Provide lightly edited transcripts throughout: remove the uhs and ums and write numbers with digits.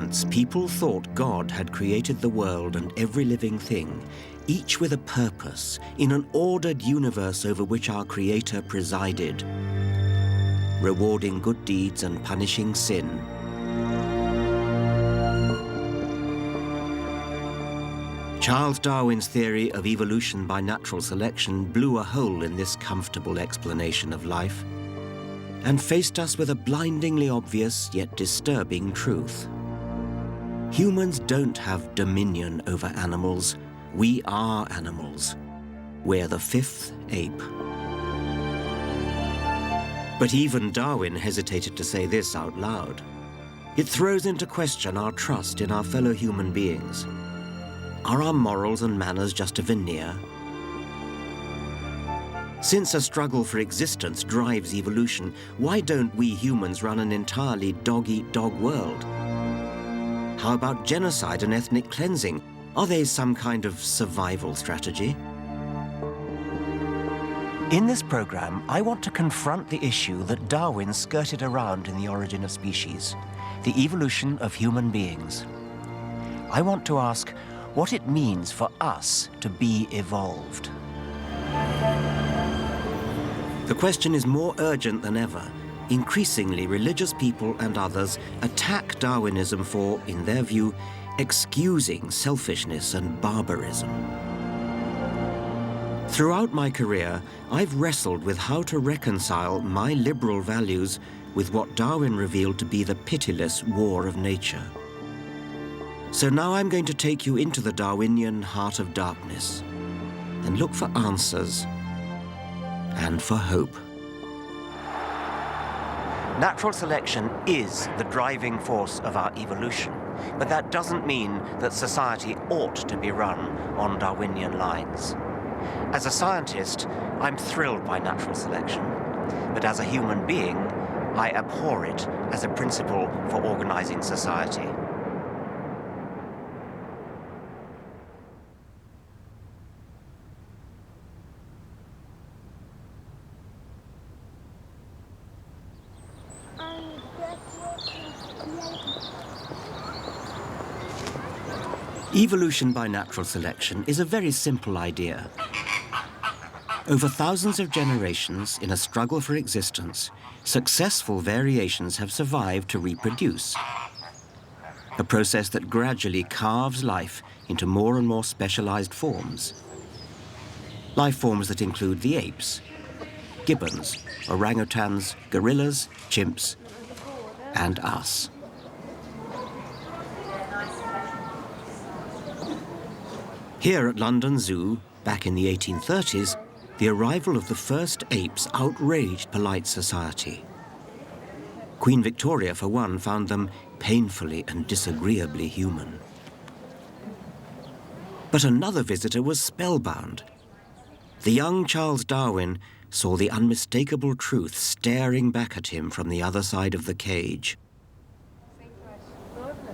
once people thought God had created the world and every living thing, each with a purpose, in an ordered universe over which our Creator presided, rewarding good deeds and punishing sin. Charles Darwin's theory of evolution by natural selection blew a hole in this comfortable explanation of life and faced us with a blindingly obvious yet disturbing truth. Humans don't have dominion over animals. We are animals. We're the fifth ape. But even Darwin hesitated to say this out loud. It throws into question our trust in our fellow human beings. Are our morals and manners just a veneer? Since a struggle for existence drives evolution, why don't we humans run an entirely dog-eat-dog world? How about genocide and ethnic cleansing? Are they some kind of survival strategy? In this program, I want to confront the issue that Darwin skirted around in The Origin of Species, the evolution of human beings. I want to ask what it means for us to be evolved. The question is more urgent than ever. Increasingly, religious people and others attack Darwinism for, in their view, excusing selfishness and barbarism. Throughout my career, I've wrestled with how to reconcile my liberal values with what Darwin revealed to be the pitiless war of nature. So now I'm going to take you into the Darwinian heart of darkness and look for answers and for hope. Natural selection is the driving force of our evolution, but that doesn't mean that society ought to be run on Darwinian lines. As a scientist, I'm thrilled by natural selection, but as a human being, I abhor it as a principle for organizing society. Evolution by natural selection is a very simple idea. Over thousands of generations, in a struggle for existence, successful variations have survived to reproduce. A process that gradually carves life into more and more specialized forms. Life forms that include the apes, gibbons, orangutans, gorillas, chimps, and us. Here at London Zoo, back in the 1830s, the arrival of the first apes outraged polite society. Queen Victoria, for one, found them painfully and disagreeably human. But another visitor was spellbound. The young Charles Darwin saw the unmistakable truth staring back at him from the other side of the cage.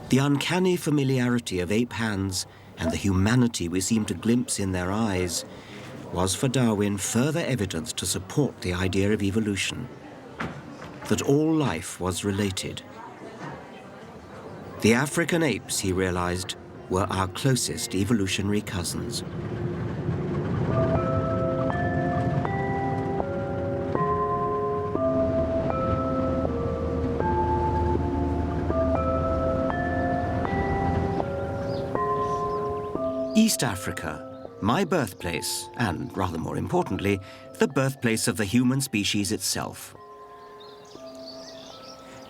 The uncanny familiarity of ape hands and the humanity we seem to glimpse in their eyes was for Darwin further evidence to support the idea of evolution, that all life was related. The African apes, he realized, were our closest evolutionary cousins. East Africa, my birthplace, and rather more importantly, the birthplace of the human species itself.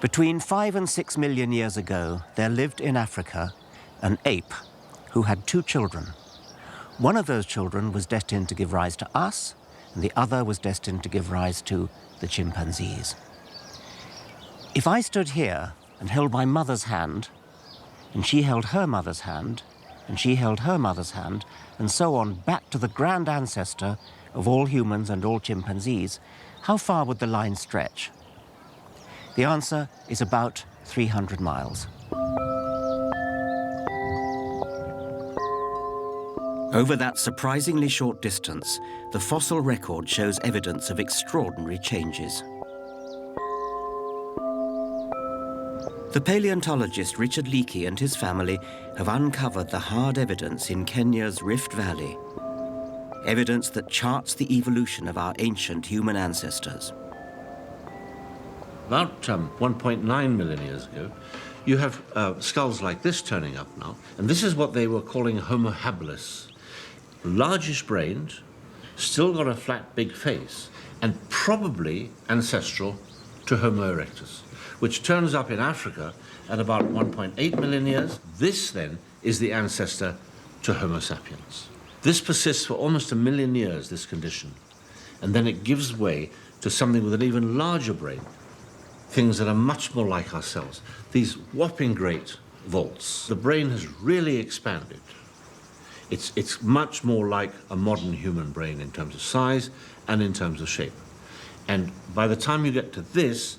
Between 5 and 6 million years ago, there lived in Africa an ape who had 2 children. One of those children was destined to give rise to us, and the other was destined to give rise to the chimpanzees. If I stood here and held my mother's hand, and she held her mother's hand, and she held her mother's hand, and so on back to the grand ancestor of all humans and all chimpanzees, how far would the line stretch? The answer is about 300 miles. Over that surprisingly short distance, the fossil record shows evidence of extraordinary changes. The paleontologist Richard Leakey and his family have uncovered the hard evidence in Kenya's Rift Valley. Evidence that charts the evolution of our ancient human ancestors. About 1.9 million years ago, you have skulls like this turning up now, and this is what they were calling Homo habilis. Largish-brained, still got a flat, big face, and probably ancestral to Homo erectus, which turns up in Africa at about 1.8 million years. This, then, is the ancestor to Homo sapiens. This persists for almost 1 million years, this condition, and then it gives way to something with an even larger brain, things that are much more like ourselves. These whopping great vaults. The brain has really expanded. It's much more like a modern human brain in terms of size and in terms of shape. And by the time you get to this,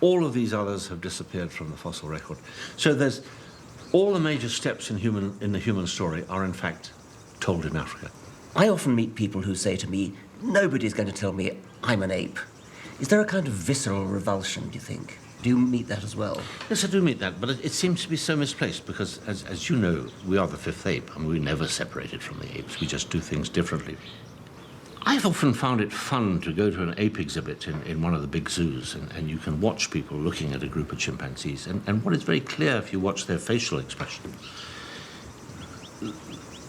all of these others have disappeared from the fossil record. So there's all the major steps in the human story are in fact told in Africa. I often meet people who say to me, nobody's going to tell me I'm an ape. Is there a kind of visceral revulsion, do you think? Do you meet that as well? Yes, I do meet that, but it seems to be so misplaced because, as you know, we are the fifth ape. I mean, we never separated from the apes. We just do things differently. I've often found it fun to go to an ape exhibit in one of the big zoos, and you can watch people looking at a group of chimpanzees. And what is very clear if you watch their facial expression,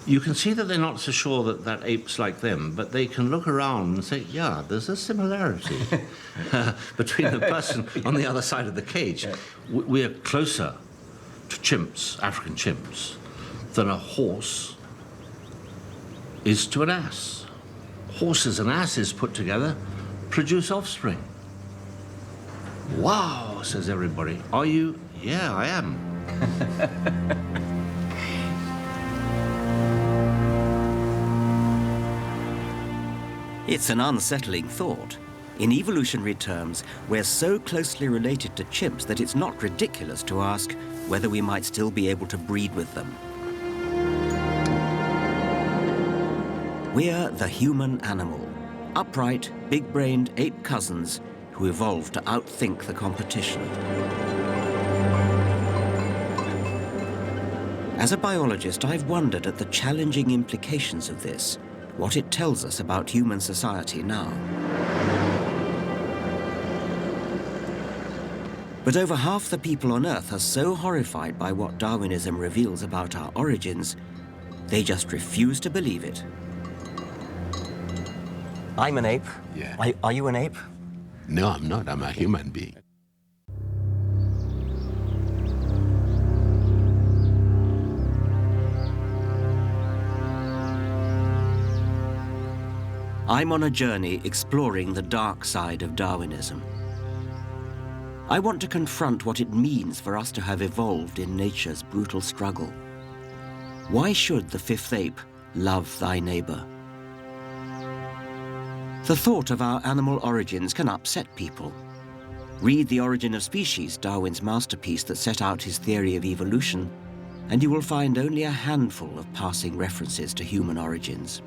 you can see that they're not so sure that ape's like them, but they can look around and say, yeah, there's a similarity between the person on the other side of the cage. We're closer to chimps, African chimps, than a horse is to an ass. Horses and asses put together produce offspring. Wow, says everybody. Are you? Yeah, I am. It's an unsettling thought. In evolutionary terms, we're so closely related to chimps that it's not ridiculous to ask whether we might still be able to breed with them. We're the human animal, upright, big-brained ape cousins who evolved to outthink the competition. As a biologist, I've wondered at the challenging implications of this, what it tells us about human society now. But over half the people on Earth are so horrified by what Darwinism reveals about our origins, they just refuse to believe it. I'm an ape. Yeah. Are you an ape? No, I'm not. I'm a human being. I'm on a journey exploring the dark side of Darwinism. I want to confront what it means for us to have evolved in nature's brutal struggle. Why should the fifth ape love thy neighbor? The thought of our animal origins can upset people. Read The Origin of Species, Darwin's masterpiece that set out his theory of evolution, and you will find only a handful of passing references to human origins.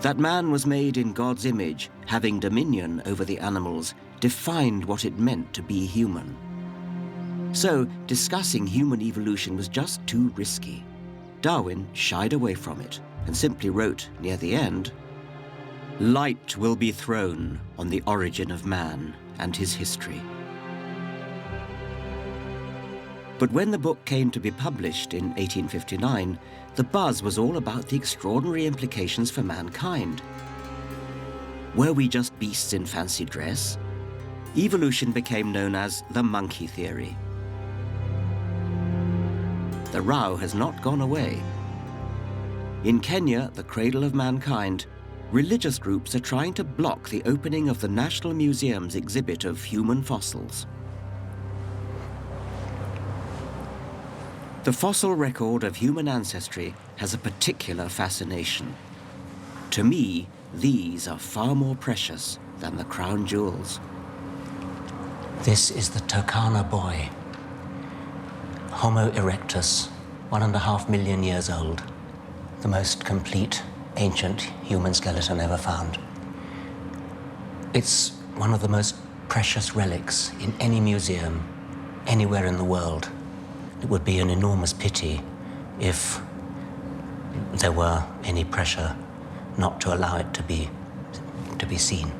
That man was made in God's image, having dominion over the animals, defined what it meant to be human. So, discussing human evolution was just too risky. Darwin shied away from it and simply wrote, near the end, "Light will be thrown on the origin of man and his history." But when the book came to be published in 1859, the buzz was all about the extraordinary implications for mankind. Were we just beasts in fancy dress? Evolution became known as the monkey theory. The row has not gone away. In Kenya, the cradle of mankind, religious groups are trying to block the opening of the National Museum's exhibit of human fossils. The fossil record of human ancestry has a particular fascination. To me, these are far more precious than the crown jewels. This is the Turkana boy, Homo erectus, 1.5 million years old, the most complete ancient human skeleton ever found. It's one of the most precious relics in any museum, anywhere in the world. It would be an enormous pity if there were any pressure not to allow it to be seen.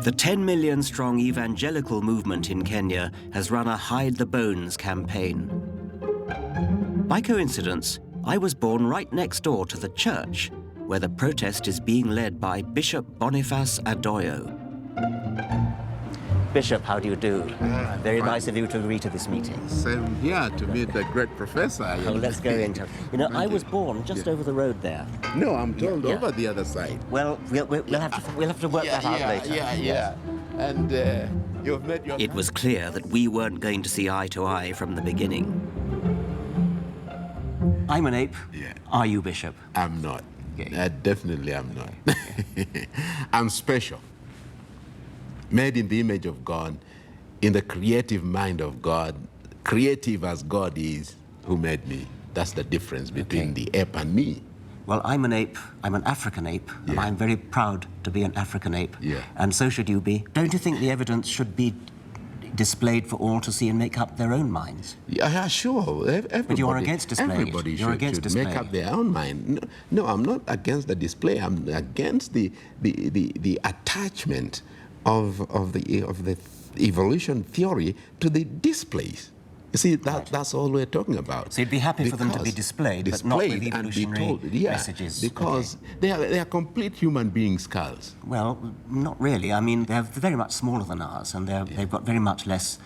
The 10 million strong evangelical movement in Kenya has run a Hide the Bones campaign. By coincidence, I was born right next door to the church, where the protest is being led by Bishop Boniface Adoyo. Bishop, how do you do? Very nice of you to agree to this meeting. Same here to meet the great professor. Oh, let's go into it. You know, I was born just over the road there. No, I'm told over the other side. Well, we'll have to work that out later. Yeah. And you've met your... It was clear that we weren't going to see eye to eye from the beginning. I'm an ape. Yeah. Are you, Bishop? I'm not. Okay. Definitely I'm not. I'm special. Made in the image of God, in the creative mind of God, creative as God is, who made me. That's the difference between the ape and me. Well, I'm an ape. I'm an African ape, and Yeah. I'm very proud to be an African ape. Yeah. And so should you be. Don't you think the evidence should be displayed for all to see and make up their own minds? Yeah, sure. Everybody, But you're against displaying it. Everybody You're against should displaying make up it. their own mind. No, I'm not against the display. I'm against the attachment of the evolution theory to the displays. You see, that's all we're talking about. So you'd be happy for them to be displayed, but not with evolutionary messages. Because they are complete human being skulls. Well, not really. I mean, they're very much smaller than ours, and they've got very much less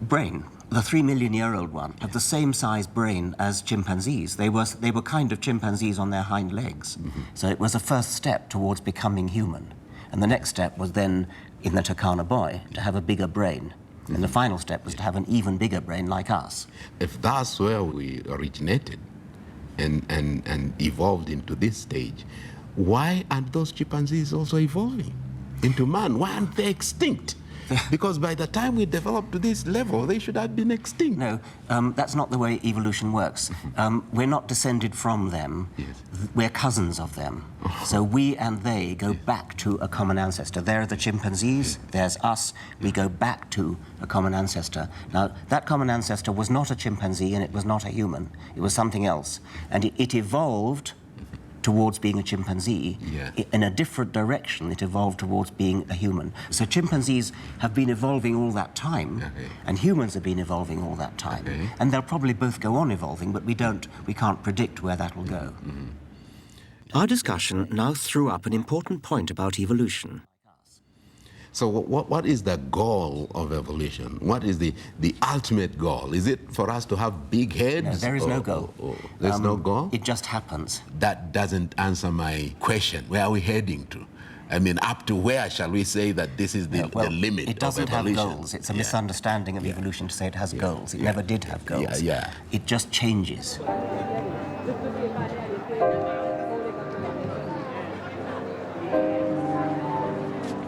brain. The 3 million-year-old one had the same size brain as chimpanzees. They were kind of chimpanzees on their hind legs. Mm-hmm. So it was a first step towards becoming human. And the next step was then, in the Turkana boy, to have a bigger brain. And the final step was to have an even bigger brain like us. If that's where we originated and evolved into this stage, why aren't those chimpanzees also evolving into man? Why aren't they extinct? Because by the time we developed to this level, they should have been extinct. No, that's not the way evolution works. We're not descended from them. Yes. We're cousins of them. So we and they go back to a common ancestor. There are the chimpanzees, there's us. We go back to a common ancestor. Now, that common ancestor was not a chimpanzee and it was not a human. It was something else. And it evolved towards being a chimpanzee. Yeah. In a different direction, it evolved towards being a human. So chimpanzees have been evolving all that time, and humans have been evolving all that time. And they'll probably both go on evolving, but we can't predict where that will go. Mm-hmm. Our discussion now threw up an important point about evolution. So what is the goal of evolution? What is the ultimate goal? Is it for us to have big heads? No, there is no goal. There's no goal? It just happens. That doesn't answer my question. Where are we heading to? I mean, up to where shall we say that this is the limit It doesn't of evolution? have goals. It's a misunderstanding of evolution to say it has goals. It never did have goals. Yeah. It just changes.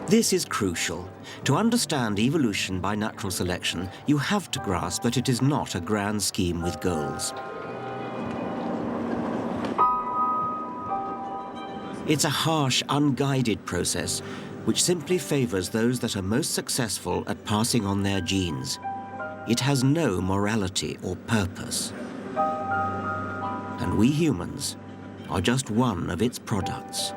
This is crucial. To understand evolution by natural selection, you have to grasp that it is not a grand scheme with goals. It's a harsh, unguided process which simply favors those that are most successful at passing on their genes. It has no morality or purpose. And we humans are just one of its products.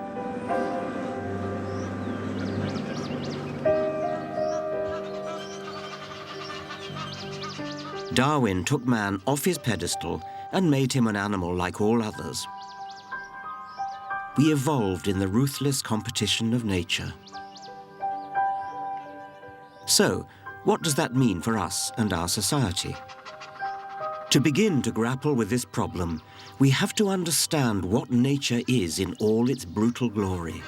Darwin took man off his pedestal and made him an animal like all others. We evolved in the ruthless competition of nature. So, what does that mean for us and our society? To begin to grapple with this problem, we have to understand what nature is in all its brutal glory.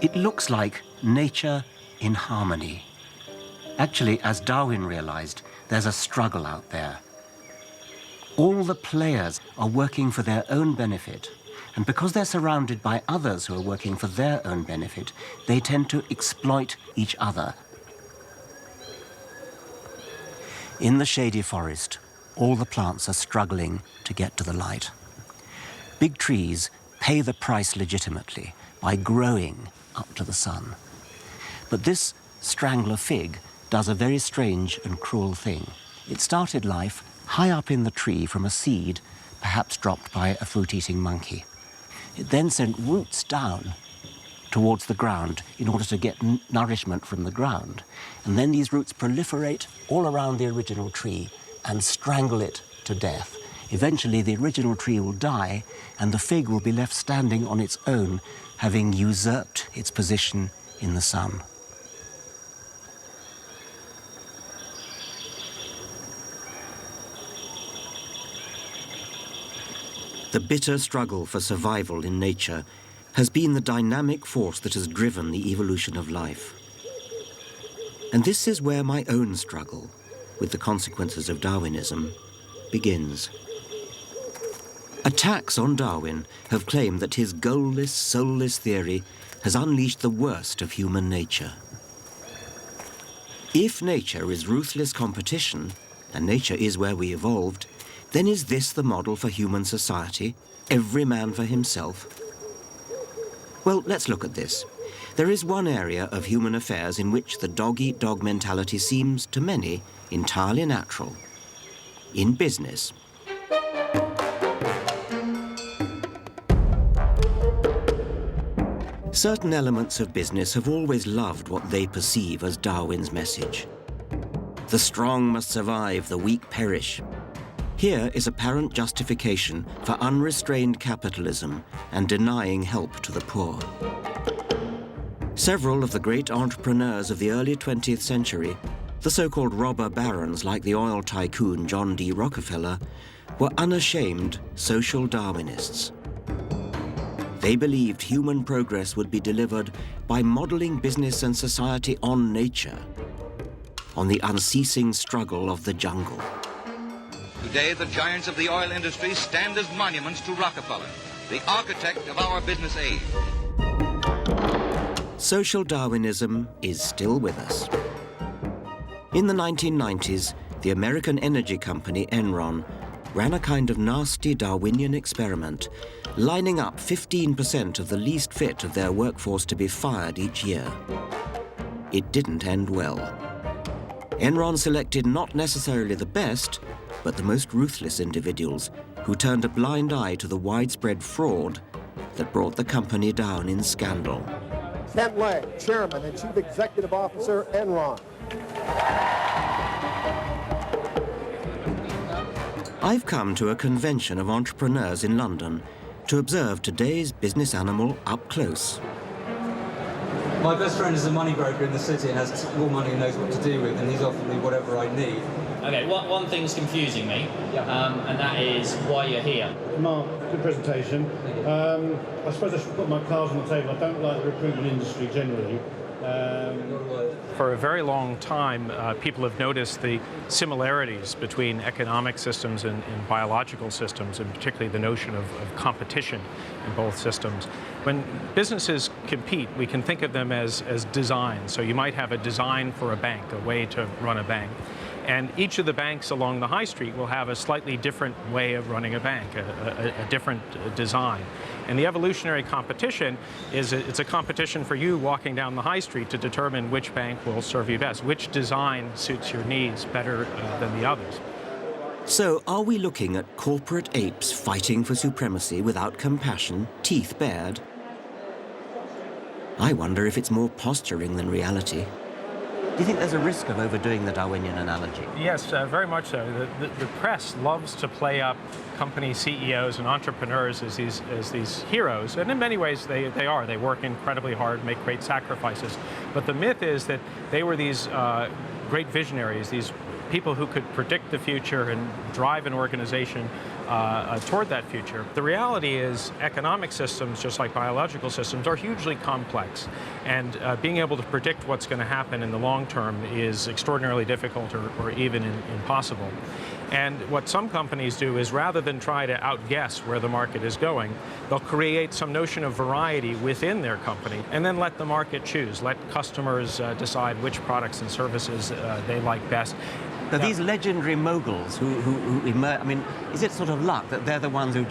It looks like nature in harmony. Actually, as Darwin realized, there's a struggle out there. All the players are working for their own benefit, and because they're surrounded by others who are working for their own benefit, they tend to exploit each other. In the shady forest, all the plants are struggling to get to the light. Big trees pay the price legitimately by growing up to the sun. But this strangler fig does a very strange and cruel thing. It started life high up in the tree from a seed, perhaps dropped by a fruit-eating monkey. It then sent roots down towards the ground in order to get nourishment from the ground. And then these roots proliferate all around the original tree and strangle it to death. Eventually, the original tree will die, and the fig will be left standing on its own, having usurped its position in the sun. The bitter struggle for survival in nature has been the dynamic force that has driven the evolution of life. And this is where my own struggle with the consequences of Darwinism begins. Attacks on Darwin have claimed that his goalless, soulless theory has unleashed the worst of human nature. If nature is ruthless competition, and nature is where we evolved, then is this the model for human society? Every man for himself? Well, let's look at this. There is one area of human affairs in which the dog-eat-dog mentality seems, to many, entirely natural. In business. Certain elements of business have always loved what they perceive as Darwin's message. The strong must survive, the weak perish. Here is apparent justification for unrestrained capitalism and denying help to the poor. Several of the great entrepreneurs of the early 20th century, the so-called robber barons like the oil tycoon John D. Rockefeller, were unashamed social Darwinists. They believed human progress would be delivered by modeling business and society on nature, on the unceasing struggle of the jungle. Today, the giants of the oil industry stand as monuments to Rockefeller, the architect of our business age. Social Darwinism is still with us. In the 1990s, the American energy company Enron ran a kind of nasty Darwinian experiment, lining up 15% of the least fit of their workforce to be fired each year. It didn't end well. Enron selected not necessarily the best, but the most ruthless individuals who turned a blind eye to the widespread fraud that brought the company down in scandal. Ken Lay, Chairman and Chief Executive Officer, Enron. I've come to a convention of entrepreneurs in London to observe today's business animal up close. My best friend is a money broker in the city and has more money and knows what to do with, and he's offered me whatever I need. Okay, one thing's confusing me, and that is why you're here. Mark, good presentation. I suppose I should put my cards on the table. I don't like the recruitment industry generally. For a very long time, people have noticed the similarities between economic systems and biological systems, and particularly the notion of competition in both systems. When businesses compete, we can think of them as design. So you might have a design for a bank, a way to run a bank. And each of the banks along the high street will have a slightly different way of running a bank, a different design. And the evolutionary competition is it's a competition for you walking down the high street to determine which bank will serve you best, which design suits your needs better than the others. So are we looking at corporate apes fighting for supremacy without compassion, teeth bared? I wonder if it's more posturing than reality. Do you think there's a risk of overdoing the Darwinian analogy? Yes, very much so. The press loves to play up company CEOs and entrepreneurs as these heroes, and in many ways they are. They work incredibly hard, make great sacrifices. But the myth is that they were these great visionaries, these people who could predict the future and drive an organization toward that future. The reality is economic systems, just like biological systems, are hugely complex. And being able to predict what's going to happen in the long term is extraordinarily difficult or even impossible. And what some companies do is, rather than try to outguess where the market is going, they'll create some notion of variety within their company and then let the market choose, let customers decide which products and services they like best. But these legendary moguls who emerge, I mean, is it sort of luck that they're the ones who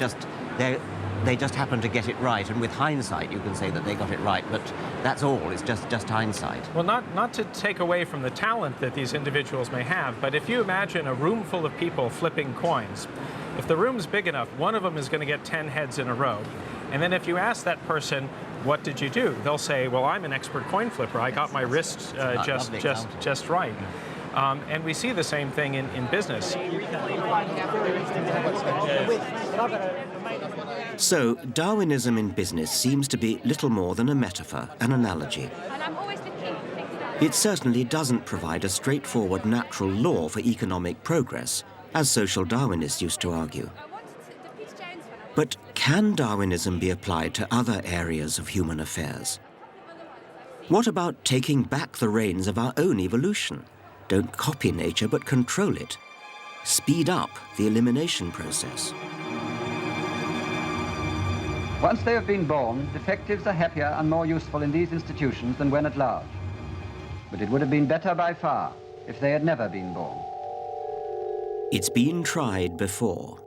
they just happen to get it right, and with hindsight you can say that they got it right, but that's all, it's just hindsight? Well, not to take away from the talent that these individuals may have, but if you imagine a room full of people flipping coins, if the room's big enough, one of them is going to get 10 heads in a row. And then if you ask that person, what did you do? They'll say, well, I'm an expert coin flipper. I got my wrist just right. And we see the same thing in business. So, Darwinism in business seems to be little more than a metaphor, an analogy. It certainly doesn't provide a straightforward natural law for economic progress, as social Darwinists used to argue. But can Darwinism be applied to other areas of human affairs? What about taking back the reins of our own evolution? Don't copy nature, but control it. Speed up the elimination process. Once they have been born, defectives are happier and more useful in these institutions than when at large. But it would have been better by far if they had never been born. It's been tried before.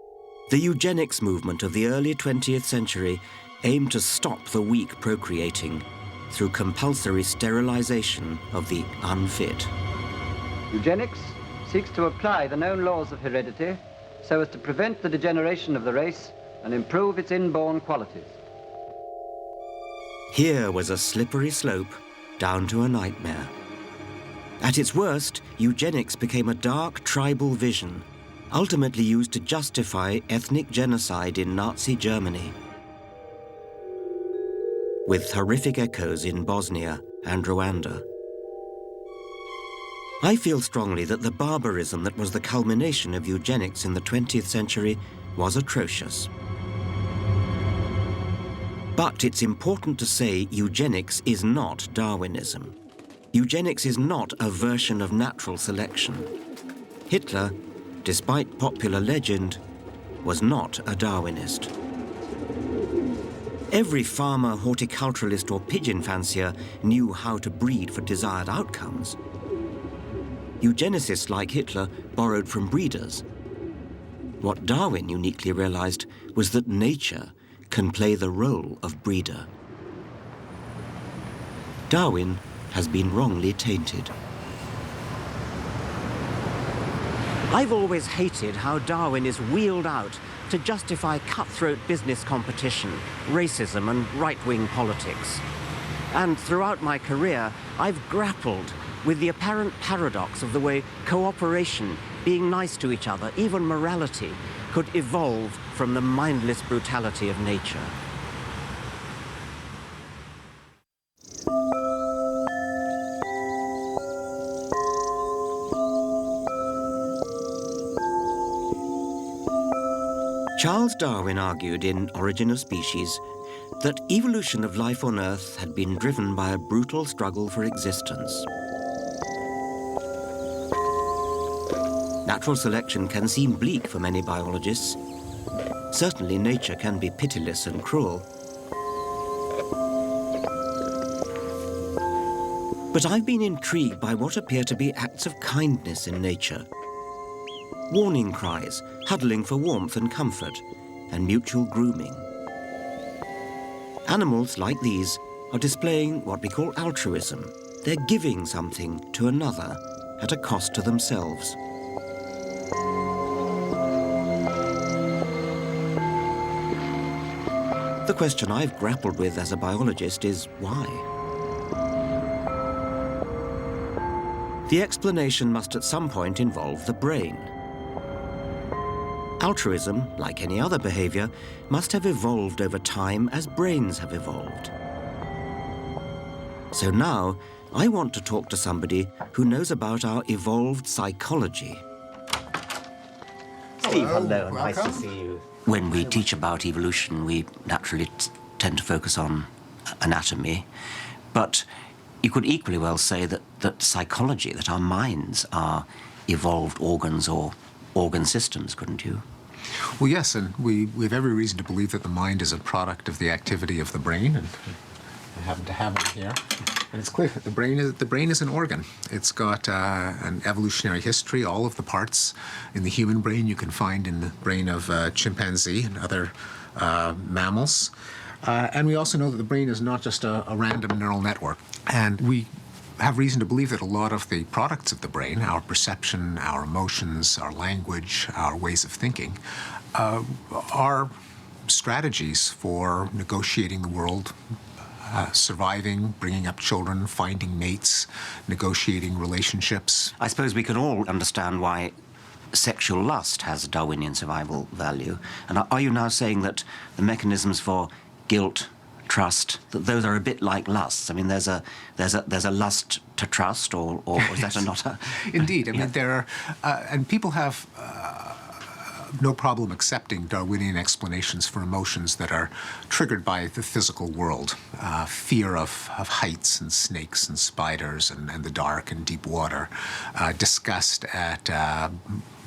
The eugenics movement of the early 20th century aimed to stop the weak procreating through compulsory sterilization of the unfit. Eugenics seeks to apply the known laws of heredity so as to prevent the degeneration of the race and improve its inborn qualities. Here was a slippery slope down to a nightmare. At its worst, eugenics became a dark tribal vision, ultimately used to justify ethnic genocide in Nazi Germany, with horrific echoes in Bosnia and Rwanda. I feel strongly that the barbarism that was the culmination of eugenics in the 20th century was atrocious. But it's important to say eugenics is not Darwinism. Eugenics is not a version of natural selection. Hitler, despite popular legend, was not a Darwinist. Every farmer, horticulturalist, or pigeon fancier knew how to breed for desired outcomes. Eugenicists like Hitler borrowed from breeders. What Darwin uniquely realized was that nature can play the role of breeder. Darwin has been wrongly tainted. I've always hated how Darwin is wheeled out to justify cutthroat business competition, racism, and right-wing politics. And throughout my career, I've grappled with the apparent paradox of the way cooperation, being nice to each other, even morality, could evolve from the mindless brutality of nature. Charles Darwin argued in Origin of Species that evolution of life on Earth had been driven by a brutal struggle for existence. Natural selection can seem bleak for many biologists. Certainly nature can be pitiless and cruel. But I've been intrigued by what appear to be acts of kindness in nature. Warning cries, huddling for warmth and comfort, and mutual grooming. Animals like these are displaying what we call altruism. They're giving something to another at a cost to themselves. The question I've grappled with as a biologist is why? The explanation must at some point involve the brain. Altruism, like any other behavior, must have evolved over time as brains have evolved. So now, I want to talk to somebody who knows about our evolved psychology. Steve, hello, and nice to see you. When we teach about evolution, we naturally tend to focus on anatomy, but you could equally well say that psychology, that our minds are evolved organs or organ systems, couldn't you? Well, yes, and we have every reason to believe that the mind is a product of the activity of the brain, and I happen to have it here. And it's clear that the brain is an organ. It's got an evolutionary history. All of the parts in the human brain you can find in the brain of chimpanzee and other mammals. And we also know that the brain is not just a random neural network. And we have reason to believe that a lot of the products of the brain, our perception, our emotions, our language, our ways of thinking, are strategies for negotiating the world, surviving, bringing up children, finding mates, negotiating relationships. I suppose we can all understand why sexual lust has Darwinian survival value. And are you now saying that the mechanisms for guilt, trust, that those are a bit like lusts? I mean, there's a lust to trust, or is that not a... Indeed. I mean, there are... and people have... no problem accepting Darwinian explanations for emotions that are triggered by the physical world. Fear of heights and snakes and spiders and the dark and deep water. Disgust at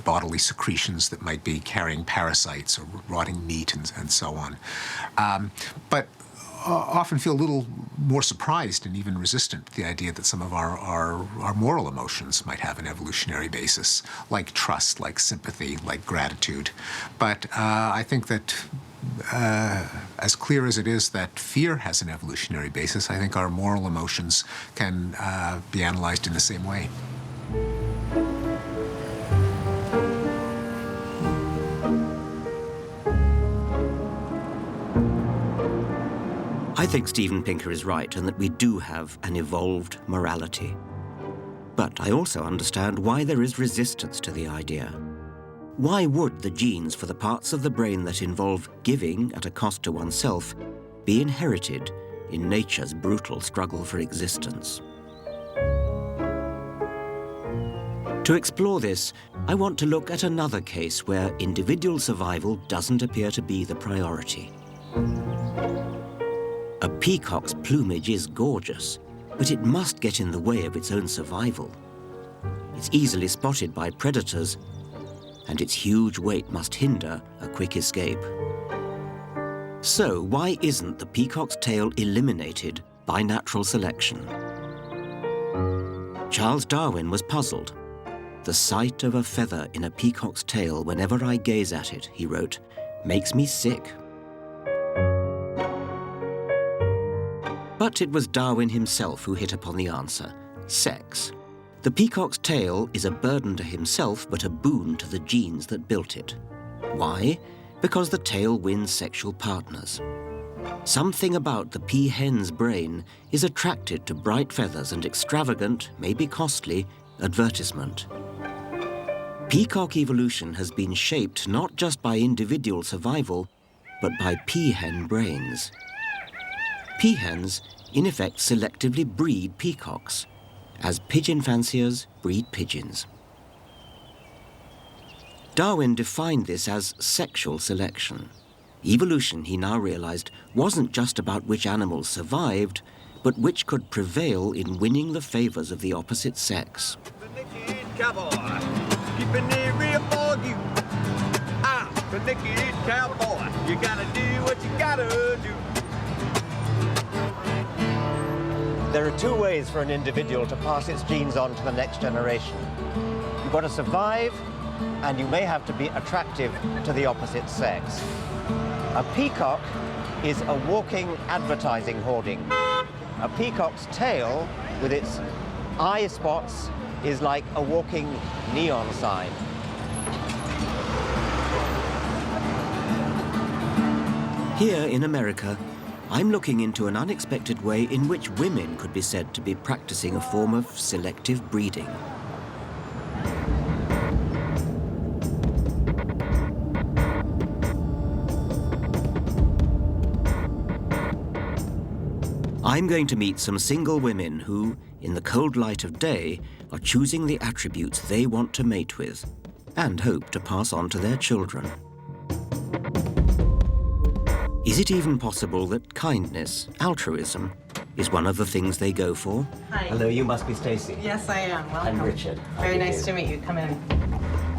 bodily secretions that might be carrying parasites or rotting meat and so on. But often feel a little more surprised and even resistant to the idea that some of our moral emotions might have an evolutionary basis, like trust, like sympathy, like gratitude. But I think that as clear as it is that fear has an evolutionary basis, I think our moral emotions can be analyzed in the same way. I think Steven Pinker is right, and that we do have an evolved morality. But I also understand why there is resistance to the idea. Why would the genes for the parts of the brain that involve giving at a cost to oneself be inherited in nature's brutal struggle for existence? To explore this, I want to look at another case where individual survival doesn't appear to be the priority. A peacock's plumage is gorgeous, but it must get in the way of its own survival. It's easily spotted by predators, and its huge weight must hinder a quick escape. So why isn't the peacock's tail eliminated by natural selection? Charles Darwin was puzzled. "The sight of a feather in a peacock's tail whenever I gaze at it," he wrote, "makes me sick." But it was Darwin himself who hit upon the answer: sex. The peacock's tail is a burden to himself, but a boon to the genes that built it. Why? Because the tail wins sexual partners. Something about the peahen's brain is attracted to bright feathers and extravagant, maybe costly, advertisement. Peacock evolution has been shaped not just by individual survival, but by peahen brains. Peahens, in effect, selectively breed peacocks, as pigeon fanciers breed pigeons. Darwin defined this as sexual selection. Evolution, he now realized, wasn't just about which animals survived, but which could prevail in winning the favors of the opposite sex. Cowboy, keeping it real for you. I'm the naked cowboy. You gotta do what you gotta do. There are two ways for an individual to pass its genes on to the next generation. You've got to survive, and you may have to be attractive to the opposite sex. A peacock is a walking advertising hoarding. A peacock's tail, with its eye spots, is like a walking neon sign. Here in America, I'm looking into an unexpected way in which women could be said to be practicing a form of selective breeding. I'm going to meet some single women who, in the cold light of day, are choosing the attributes they want to mate with and hope to pass on to their children. Is it even possible that kindness, altruism, is one of the things they go for? Hi. Hello, you must be Stacey. Yes, I am. Welcome. I'm Richard. Very nice to meet you. Come in.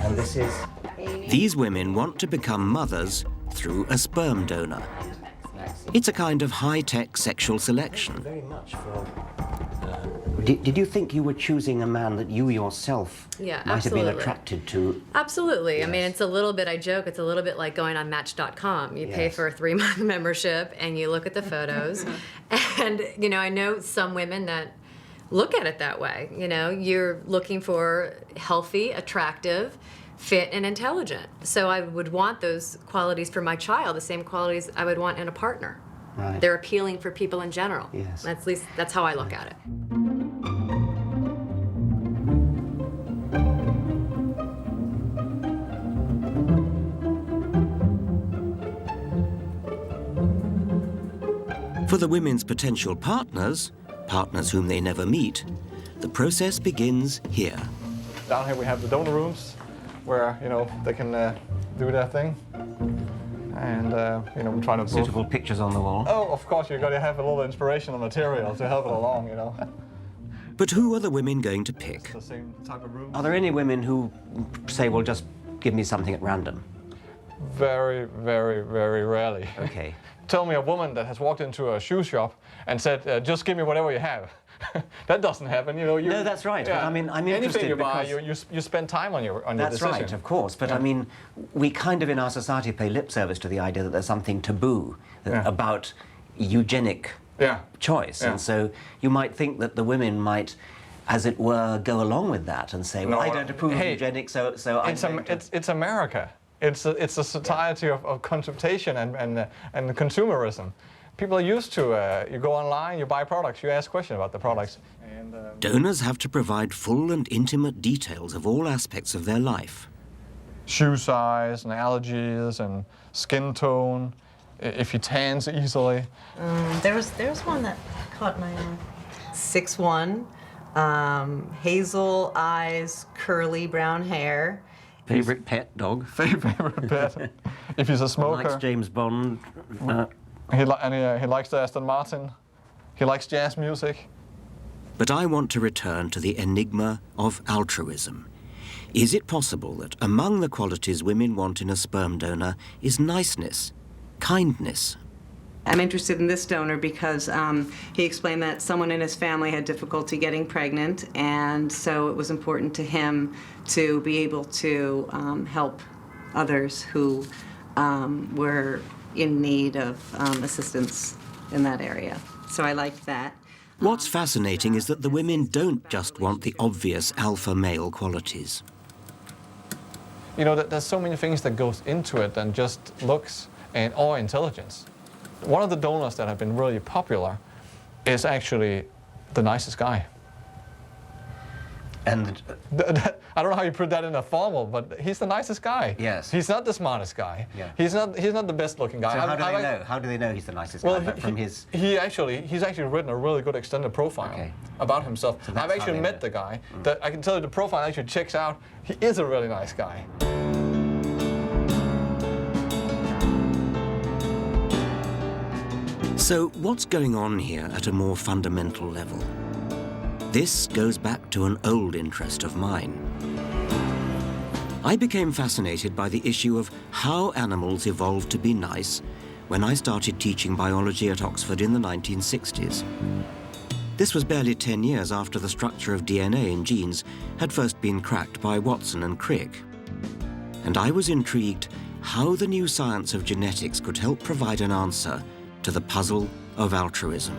And this is? These women want to become mothers through a sperm donor. It's a kind of high-tech sexual selection. Very much for... Did you think you were choosing a man that you yourself might have absolutely. been attracted to? Absolutely. I mean, it's a little bit, I joke, it's a little bit like going on Match.com. You pay for a 3-month membership and you look at the photos. And, you know, I know some women that look at it that way. You know, you're looking for healthy, attractive, fit, and intelligent. So I would want those qualities for my child, the same qualities I would want in a partner. Right. They're appealing for people in general. Yes. At least that's how I look at it. For the women's potential partners, partners whom they never meet, the process begins here. Down here we have the donor rooms where, you know, they can do their thing. And, you know, I'm trying to... Suitable pictures on the wall. Oh, of course, you've got to have a little inspirational material to help it along, you know. But who are the women going to pick? It's the same type of room. Are there any women who say, well, just give me something at random? Very, very, very rarely. Okay. Tell me a woman that has walked into a shoe shop and said, just give me whatever you have. That doesn't happen, you know. No, that's right. Yeah, but I mean, I'm anything interested you buy, because you spend time on your that's decision. right, of course. But I mean, we kind of in our society pay lip service to the idea that there's something taboo about eugenic choice, and so you might think that the women might, as it were, go along with that and say, well, I don't approve of eugenics, so it's America. It's a society of consultation and consumerism. People are used to, you go online, you buy products, you ask questions about the products. And, donors have to provide full and intimate details of all aspects of their life. Shoe size and allergies and skin tone, if he tans easily. There was one that caught my eye. 6'1", hazel eyes, curly brown hair. Favorite pet dog? Favorite pet. If he's a smoker. Likes James Bond. He likes the Aston Martin. He likes jazz music. But I want to return to the enigma of altruism. Is it possible that among the qualities women want in a sperm donor is niceness, kindness? I'm interested in this donor because he explained that someone in his family had difficulty getting pregnant, and so it was important to him to be able to help others who were in need of assistance in that area. So I liked that. What's fascinating is that the women don't just want the obvious alpha male qualities. You know, there's so many things that goes into it than just looks or intelligence. One of the donors that have been really popular is actually the nicest guy. And I don't know how you put that in a formal, but he's the nicest guy. Yes. He's not the smartest guy. Yeah. He's not the best looking guy. So how do they know? How do they know he's the nicest guy? But from his... He's actually written a really good extended profile about himself. So I've actually met the guy. That I can tell you the profile actually checks out. He is a really nice guy. So what's going on here at a more fundamental level? This goes back to an old interest of mine. I became fascinated by the issue of how animals evolved to be nice when I started teaching biology at Oxford in the 1960s. This was barely 10 years after the structure of DNA in genes had first been cracked by Watson and Crick. And I was intrigued how the new science of genetics could help provide an answer to the puzzle of altruism.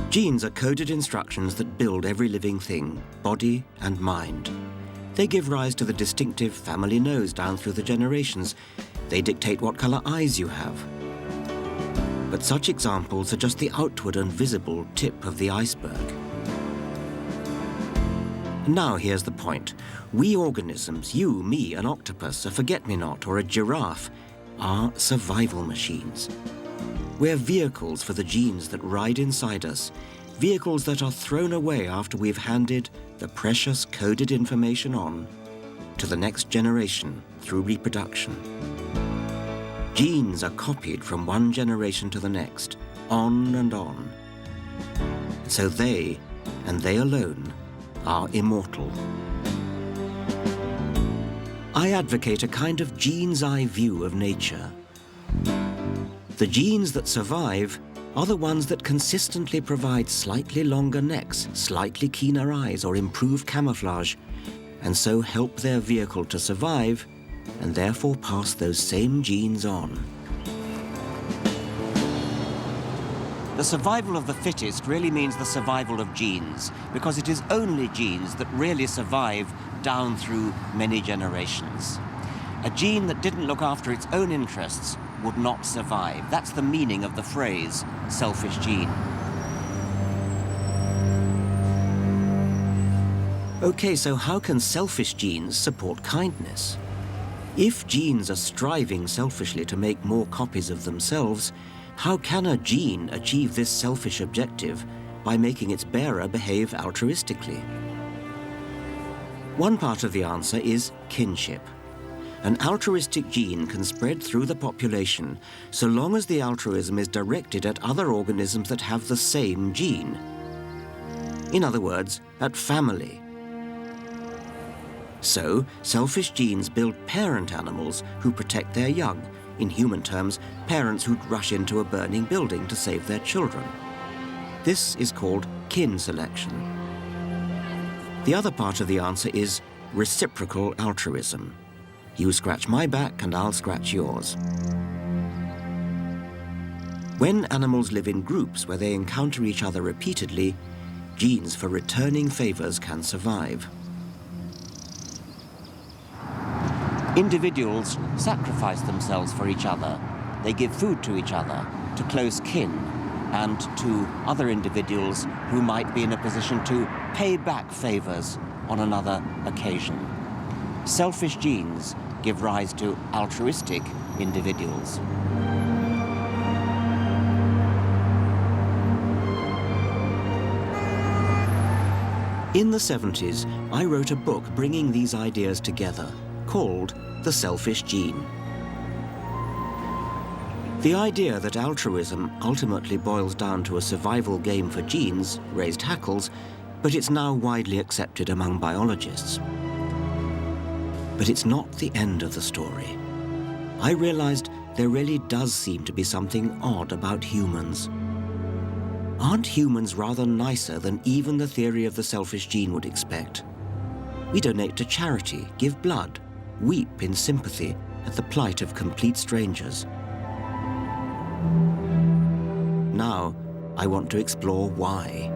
Genes are coded instructions that build every living thing, body and mind. They give rise to the distinctive family nose down through the generations. They dictate what color eyes you have. But such examples are just the outward and visible tip of the iceberg. Now here's the point. We organisms, you, me, an octopus, a forget-me-not, or a giraffe, are survival machines. We're vehicles for the genes that ride inside us, vehicles that are thrown away after we've handed the precious coded information on to the next generation through reproduction. Genes are copied from one generation to the next, on and on. So they, and they alone, are immortal. I advocate a kind of gene's eye view of nature. The genes that survive are the ones that consistently provide slightly longer necks, slightly keener eyes, or improved camouflage, and so help their vehicle to survive, and therefore pass those same genes on. The survival of the fittest really means the survival of genes, because it is only genes that really survive down through many generations. A gene that didn't look after its own interests would not survive. That's the meaning of the phrase, selfish gene. Okay, so how can selfish genes support kindness? If genes are striving selfishly to make more copies of themselves, how can a gene achieve this selfish objective by making its bearer behave altruistically? One part of the answer is kinship. An altruistic gene can spread through the population so long as the altruism is directed at other organisms that have the same gene. In other words, at family. So, selfish genes build parent animals who protect their young. In human terms, parents who'd rush into a burning building to save their children. This is called kin selection. The other part of the answer is reciprocal altruism. You scratch my back and I'll scratch yours. When animals live in groups where they encounter each other repeatedly, genes for returning favors can survive. Individuals sacrifice themselves for each other. They give food to each other, to close kin, and to other individuals who might be in a position to pay back favors on another occasion. Selfish genes give rise to altruistic individuals. In the 70s, I wrote a book bringing these ideas together, called The Selfish Gene. The idea that altruism ultimately boils down to a survival game for genes raised hackles, but it's now widely accepted among biologists. But it's not the end of the story. I realized there really does seem to be something odd about humans. Aren't humans rather nicer than even the theory of the selfish gene would expect? We donate to charity, give blood, weep in sympathy at the plight of complete strangers. Now, I want to explore why.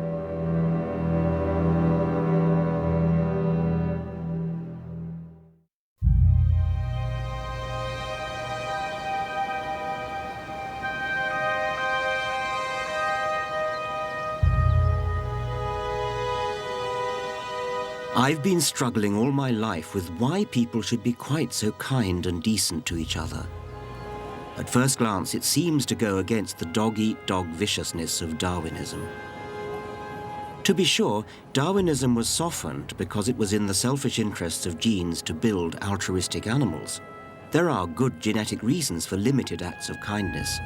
I've been struggling all my life with why people should be quite so kind and decent to each other. At first glance, it seems to go against the dog-eat-dog viciousness of Darwinism. To be sure, Darwinism was softened because it was in the selfish interests of genes to build altruistic animals. There are good genetic reasons for limited acts of kindness.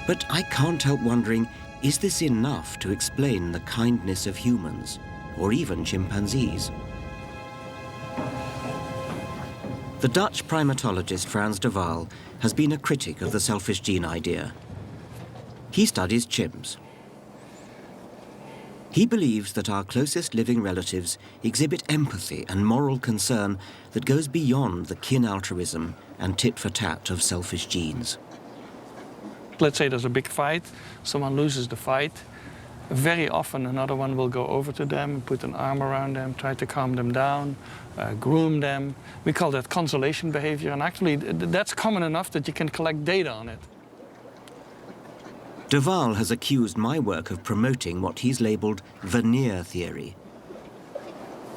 But I can't help wondering, is this enough to explain the kindness of humans, or even chimpanzees? The Dutch primatologist Frans de Waal has been a critic of the selfish gene idea. He studies chimps. He believes that our closest living relatives exhibit empathy and moral concern that goes beyond the kin altruism and tit-for-tat of selfish genes. Let's say there's a big fight, someone loses the fight. Very often another one will go over to them, put an arm around them, try to calm them down, groom them. We call that consolation behavior, and actually that's common enough that you can collect data on it. De Waal has accused my work of promoting what he's labeled veneer theory.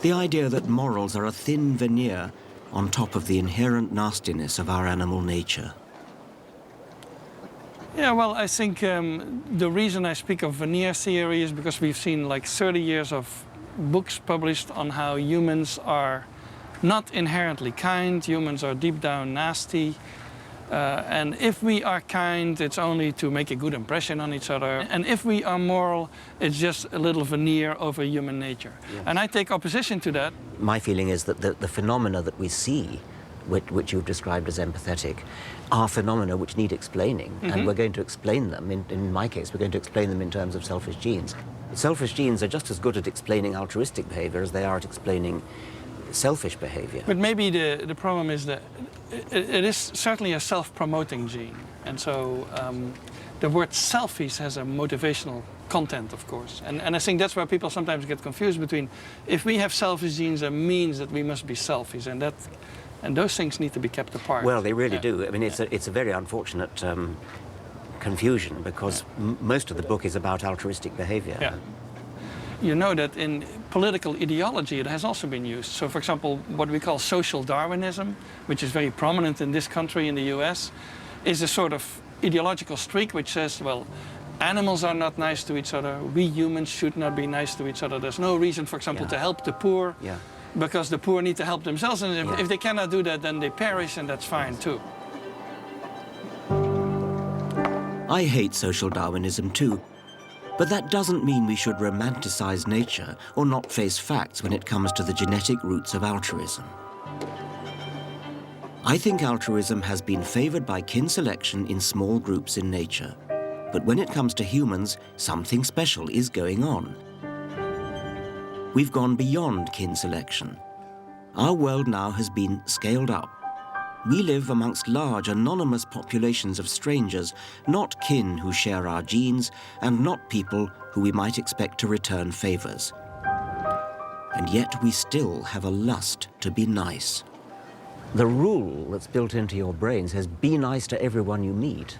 The idea that morals are a thin veneer on top of the inherent nastiness of our animal nature. Yeah, well, I think the reason I speak of veneer theory is because we've seen like 30 years of books published on how humans are not inherently kind, humans are deep down nasty. And if we are kind, it's only to make a good impression on each other. And if we are moral, it's just a little veneer over human nature. Yes. And I take opposition to that. My feeling is that the phenomena that we see, which you've described as empathetic, are phenomena which need explaining. And we're going to explain them. In my case, we're going to explain them in terms of selfish genes. Selfish genes are just as good at explaining altruistic behavior as they are at explaining selfish behavior. But maybe the problem is that it is certainly a self-promoting gene. And so the word selfish has a motivational content, of course. And I think that's where people sometimes get confused between, if we have selfish genes, it means that we must be selfish. And those things need to be kept apart. Well, they really do. I mean, it's a very unfortunate confusion, because most of the book is about altruistic behavior. Yeah. You know that in political ideology it has also been used. So, for example, what we call social Darwinism, which is very prominent in this country, in the US, is a sort of ideological streak which says, well, animals are not nice to each other, we humans should not be nice to each other. There's no reason, for example, to help the poor, because the poor need to help themselves, and if they cannot do that, then they perish, and that's fine too. I hate social Darwinism too. But that doesn't mean we should romanticize nature or not face facts when it comes to the genetic roots of altruism. I think altruism has been favored by kin selection in small groups in nature. But when it comes to humans, something special is going on. We've gone beyond kin selection. Our world now has been scaled up. We live amongst large, anonymous populations of strangers, not kin who share our genes, and not people who we might expect to return favors. And yet we still have a lust to be nice. The rule that's built into your brain says, be nice to everyone you meet.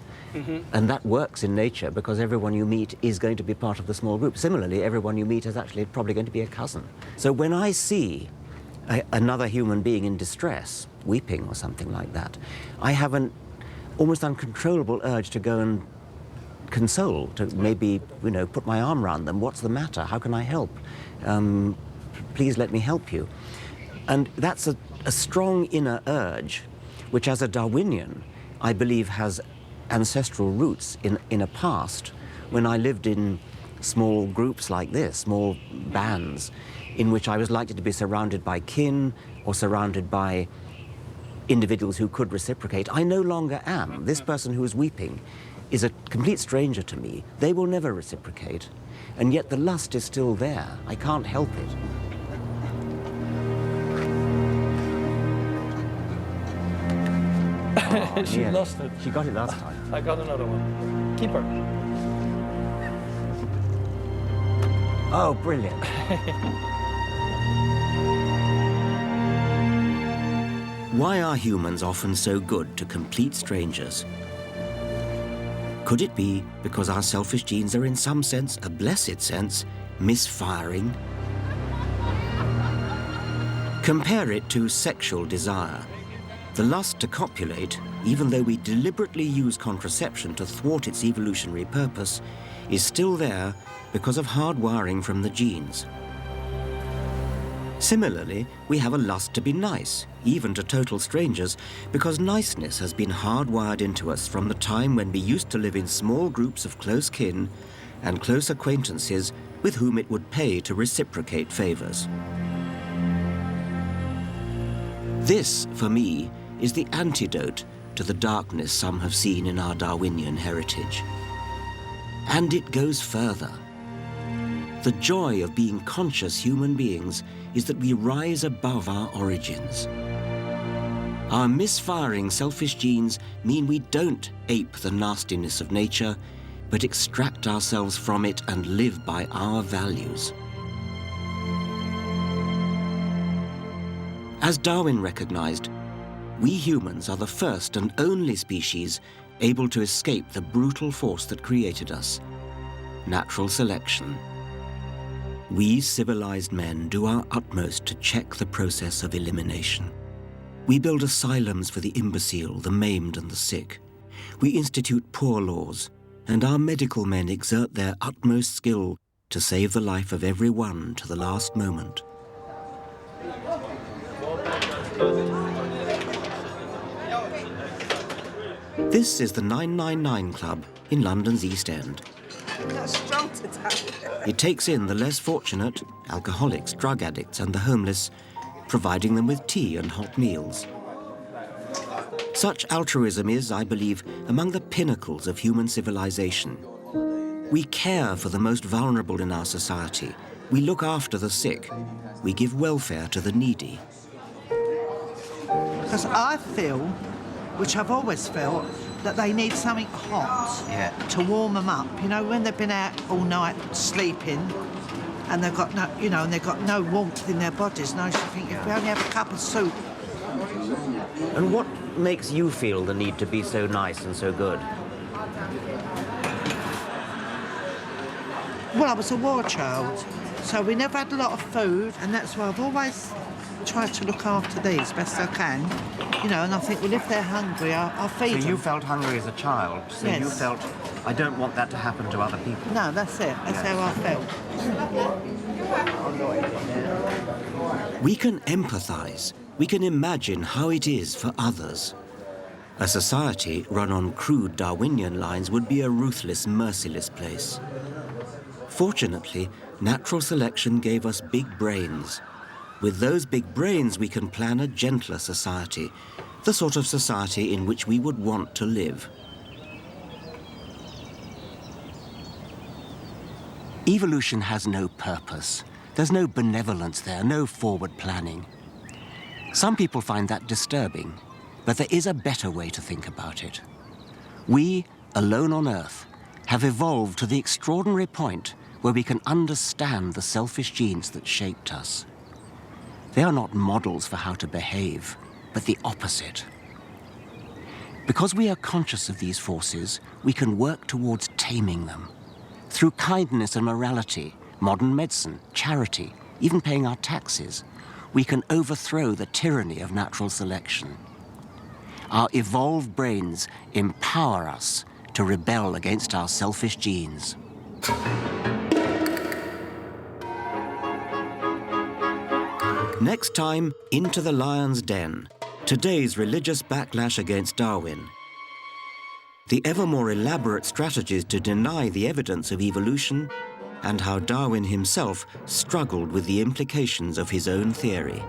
And that works in nature, because everyone you meet is going to be part of the small group. Similarly, everyone you meet is actually probably going to be a cousin. So when I see another human being in distress, weeping or something like that, I have an almost uncontrollable urge to go and console, to maybe, put my arm around them. What's the matter? How can I help? Please let me help you. And that's a strong inner urge, which as a Darwinian, I believe has ancestral roots in a past when I lived in small groups like this, small bands, in which I was likely to be surrounded by kin or surrounded by individuals who could reciprocate. I no longer am. This person who is weeping is a complete stranger to me. They will never reciprocate, and yet the lust is still there. I can't help it. She lost it. She got it last time. I got another one. Keep her. Oh, brilliant. Why are humans often so good to complete strangers? Could it be because our selfish genes are in some sense, a blessed sense, misfiring? Compare it to sexual desire. The lust to copulate, even though we deliberately use contraception to thwart its evolutionary purpose, is still there because of hardwiring from the genes. Similarly, we have a lust to be nice, even to total strangers, because niceness has been hardwired into us from the time when we used to live in small groups of close kin and close acquaintances with whom it would pay to reciprocate favors. This, for me, is the antidote to the darkness some have seen in our Darwinian heritage. And it goes further. The joy of being conscious human beings is that we rise above our origins. Our misfiring selfish genes mean we don't ape the nastiness of nature, but extract ourselves from it and live by our values. As Darwin recognized, we humans are the first and only species able to escape the brutal force that created us, natural selection. We civilized men do our utmost to check the process of elimination. We build asylums for the imbecile, the maimed, and the sick. we institute poor laws, and our medical men exert their utmost skill to save the life of every one to the last moment. This is the 999 Club in London's East End. It takes in the less fortunate, alcoholics, drug addicts and the homeless, providing them with tea and hot meals. Such altruism is, I believe, among the pinnacles of human civilization. We care for the most vulnerable in our society. We look after the sick. We give welfare to the needy. Because I feel, which I've always felt, that they need something hot to warm them up. You know, when they've been out all night sleeping and they've got no, you know, and they've got no warmth in their bodies. And I should think if we only have a cup of soup. And what makes you feel the need to be so nice and so good? Well, I was a war child, so we never had a lot of food, and that's why I've always tried to look after these best I can. You know, and I think, well, if they're hungry, I'll feed them. So you felt hungry as a child? So Yes. you felt, I don't want that to happen to other people? No, that's it. That's how I felt. We can empathise. We can imagine how it is for others. A society run on crude Darwinian lines would be a ruthless, merciless place. Fortunately, natural selection gave us big brains. With those big brains, we can plan a gentler society, the sort of society in which we would want to live. Evolution has no purpose. There's no benevolence there, no forward planning. Some people find that disturbing, but there is a better way to think about it. We, alone on Earth, have evolved to the extraordinary point where we can understand the selfish genes that shaped us. They are not models for how to behave, but the opposite. Because we are conscious of these forces, we can work towards taming them. Through kindness and morality, modern medicine, charity, even paying our taxes, we can overthrow the tyranny of natural selection. Our evolved brains empower us to rebel against our selfish genes. Next time, Into the Lion's Den. Today's religious backlash against Darwin. The ever more elaborate strategies to deny the evidence of evolution, and how Darwin himself struggled with the implications of his own theory.